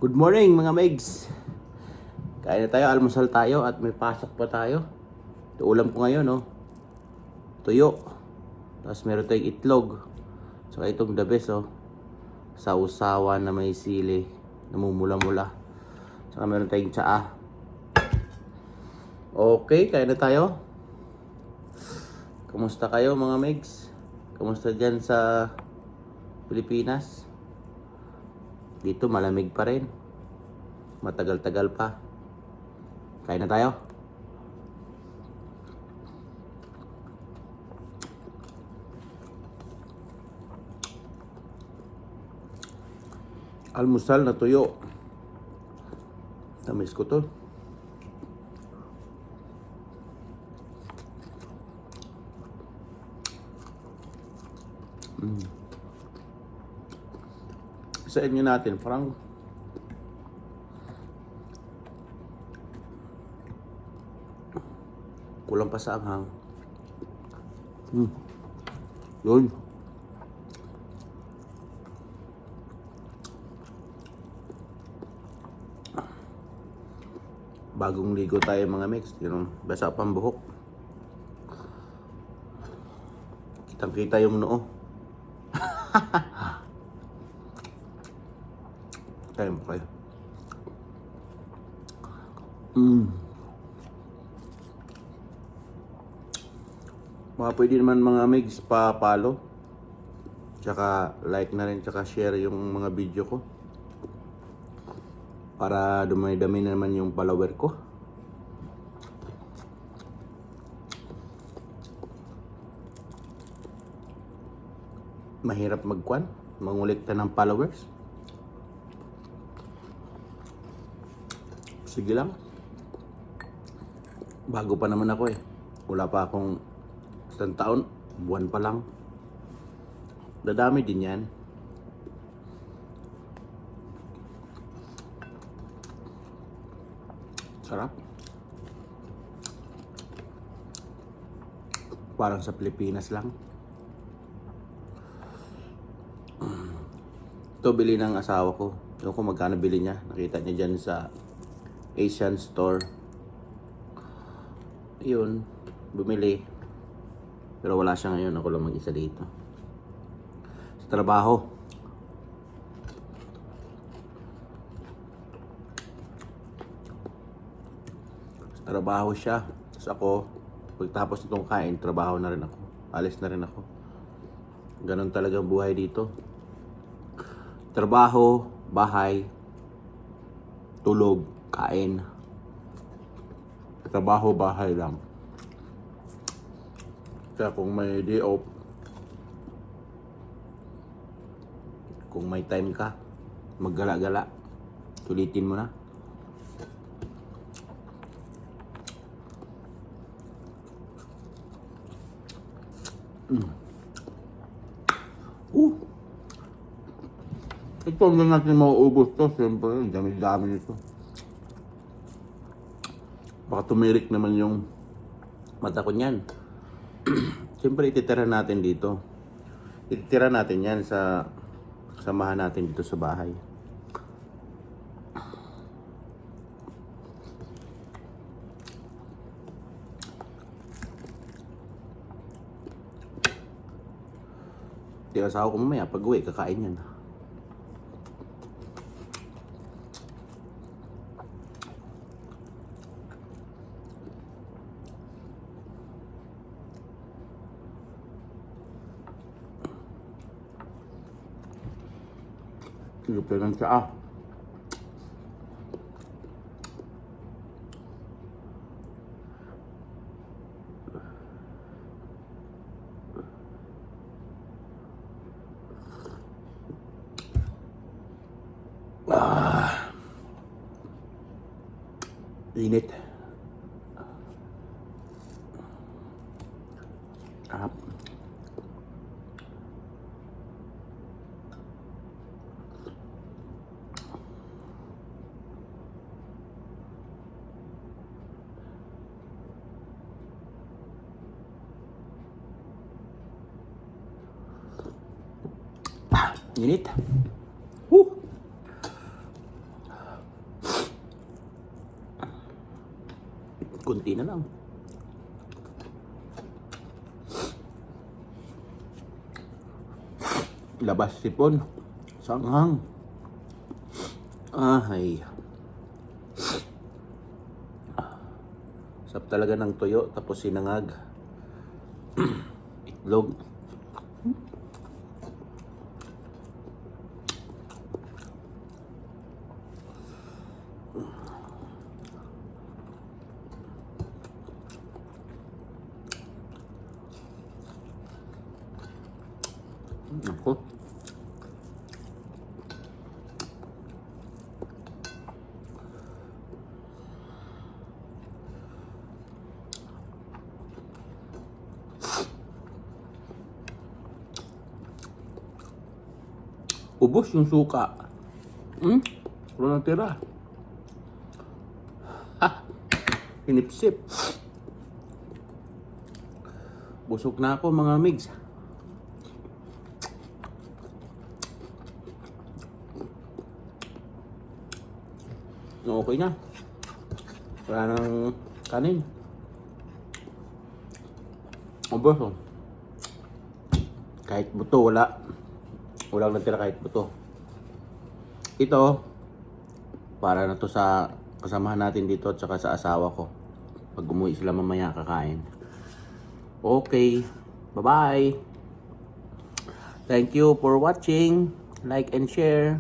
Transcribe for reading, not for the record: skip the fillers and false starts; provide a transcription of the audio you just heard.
Good morning mga Megs. Kain na tayo, almusal tayo at may pasok pa tayo. Ito ulam ko ngayon, no? Tuyo. Tapos meron tayong itlog. Saka itong the best, oh. Sausawan na may sili. Namumula-mula. Saka meron tayong tsaa. Okay, kain na tayo. Kamusta kayo mga Megs? Kamusta dyan sa Pilipinas? Dito malamig pa rin. Matagal-tagal pa. Kain na tayo. Almusal na tuyo. Tamis ko to. Sa inyo natin, parang kulang pa sa anghang. Yun. Bagong ligo tayo mga mix. Yun, basa pang buhok. Kitang-kita yung noo. Kaya mo kayo. Mga pwede naman mga migs pa-follow. Tsaka like na rin, tsaka share yung mga video ko. Para dumay-dami na naman yung follower ko. Mahirap magkwan, mangulikta ng followers. Sige lang. Bago pa naman ako eh. Wala pa akong isang taon. Buwan pa lang. Dadami din yan. Sarap. Parang sa Pilipinas lang. Ito bili ng asawa ko. Ewan ko magkano bili niya. Nakita niya dyan sa Asian store. Yun, bumili. Pero wala siya ngayon. Ako lang mag-isa dito. Sa trabaho. Sa trabaho siya. Tapos ako, pagtapos nitong kain, trabaho na rin ako. Alis na rin ako. Ganon talaga ang buhay dito. Trabaho, bahay, tulog, kain. Trabaho, bahay lang. Kaya kung may day off, kung may time ka, maggala-gala, sulitin mo na. Ito lang natin mauubos to. Siyempre, dami-dami nito. Baka tumirik naman yung mata ko niyan. Siyempre, ititira natin dito. Ititira natin yan sa samahan natin dito sa bahay. Di asawa ko mamaya, pag-uwi, kakain yan. Sigupin ng tsaa. Init. Sarap. Init. Kunti na lang. Labas sipon. Sanghang. Ay. Sarap talaga ng tuyo tapos sinangag. Itlog. Ako. Ubos yung suka. Wala nang tira. Ha! Hinipsip. Busog na ako mga migs. Okay na. Wala nang kanin. Ubos. Kahit buto wala. Walang natira kahit buto. Ito, para na to sa kasamahan natin dito at saka sa asawa ko. Pag umuwi sila mamaya kakain. Okay. Bye-bye. Thank you for watching. Like and share.